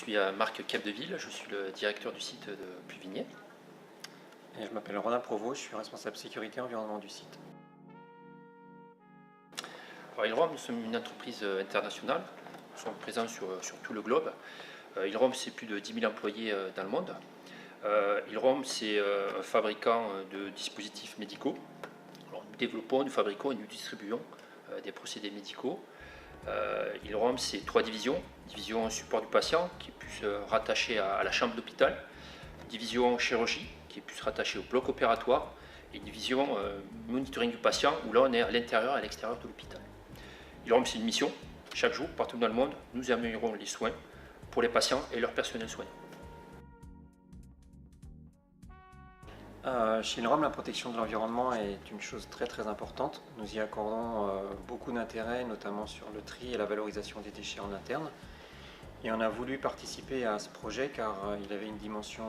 suis Marc Capdeville, je suis le directeur du site de Pluvigné. Et je m'appelle Ronan Provost, je suis responsable sécurité et environnement du site. Alors, Ilrom, nous sommes une entreprise internationale, nous sommes présents sur tout le globe. Ilrom, c'est plus de 10 000 employés dans le monde. Ilrom, c'est un fabricant de dispositifs médicaux. Alors, nous développons, nous fabriquons et nous distribuons des procédés médicaux. Ilrom, c'est 3 divisions. Division support du patient, qui est plus rattachée à la chambre d'hôpital. Division chirurgie, qui est plus rattachée au bloc opératoire. Et division monitoring du patient, où là on est à l'intérieur et à l'extérieur de l'hôpital. Ilrom, c'est une mission. Chaque jour, partout dans le monde, nous améliorons les soins pour les patients et leur personnel soignant. Chez Ilrom, la protection de l'environnement est une chose très importante. Nous y accordons beaucoup d'intérêt, notamment sur le tri et la valorisation des déchets en interne. Et on a voulu participer à ce projet car il avait une dimension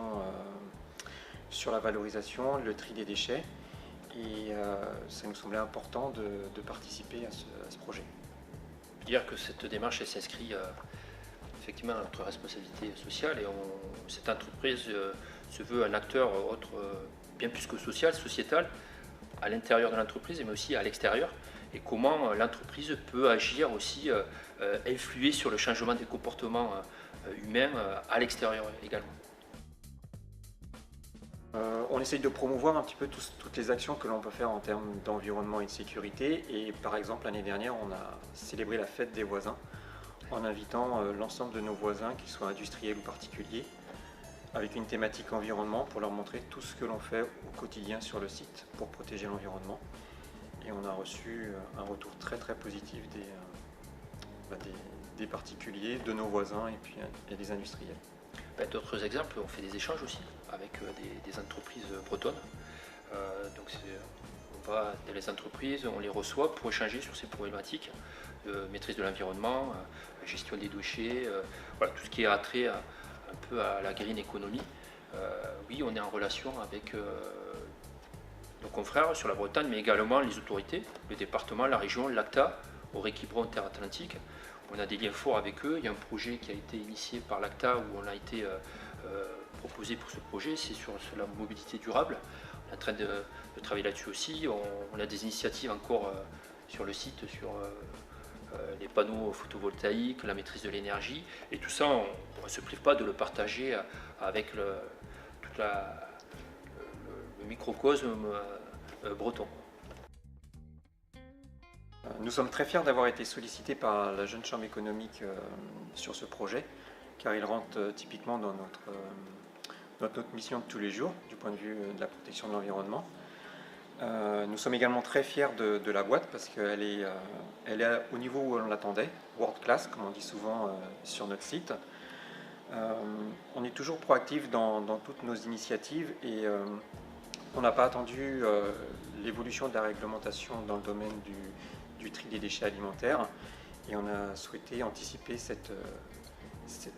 sur la valorisation, le tri des déchets. Et ça nous semblait important de participer à ce projet. Je veux dire que cette démarche s'inscrit effectivement à notre responsabilité sociale et cette entreprise se veut un acteur bien plus que social, sociétal, à l'intérieur de l'entreprise mais aussi à l'extérieur, et comment l'entreprise peut agir aussi, influer sur le changement des comportements humains à l'extérieur également. On essaye de promouvoir un petit peu toutes les actions que l'on peut faire en termes d'environnement et de sécurité, et par exemple l'année dernière on a célébré la fête des voisins en invitant l'ensemble de nos voisins, qu'ils soient industriels ou particuliers, avec une thématique environnement pour leur montrer tout ce que l'on fait au quotidien sur le site pour protéger l'environnement. Et on a reçu un retour très positif des particuliers, de nos voisins et puis des industriels. D'autres exemples, on fait des échanges aussi avec des entreprises bretonnes. Donc on va dans les entreprises, on les reçoit pour échanger sur ces problématiques de maîtrise de l'environnement, gestion des déchets, voilà, tout ce qui est attrait un peu à la green economy. Oui, on est en relation avec nos confrères sur la Bretagne, mais également les autorités, le département, la région, l'ACTA, au Réquiberon Terre-Atlantique. On a des liens forts avec eux. Il y a un projet qui a été initié par l'ACTA où on a été proposé pour ce projet, c'est sur la mobilité durable. On est en train de travailler là-dessus aussi. On a des initiatives encore sur le site, sur les panneaux photovoltaïques, la maîtrise de l'énergie. Et tout ça, on ne se prive pas de le partager avec tout le microcosme breton. Nous sommes très fiers d'avoir été sollicités par la Jeune Chambre économique sur ce projet, car il rentre typiquement dans notre mission de tous les jours, du point de vue de la protection de l'environnement. Nous sommes également très fiers de la boîte, parce qu'elle est au niveau où on l'attendait, world class, comme on dit souvent sur notre site. On est toujours proactif dans toutes nos initiatives et on n'a pas attendu l'évolution de la réglementation dans le domaine du tri des déchets alimentaires, et on a souhaité anticiper cette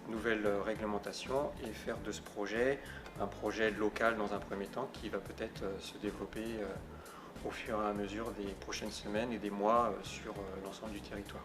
nouvelle réglementation et faire de ce projet un projet local dans un premier temps qui va peut-être se développer au fur et à mesure des prochaines semaines et des mois sur l'ensemble du territoire.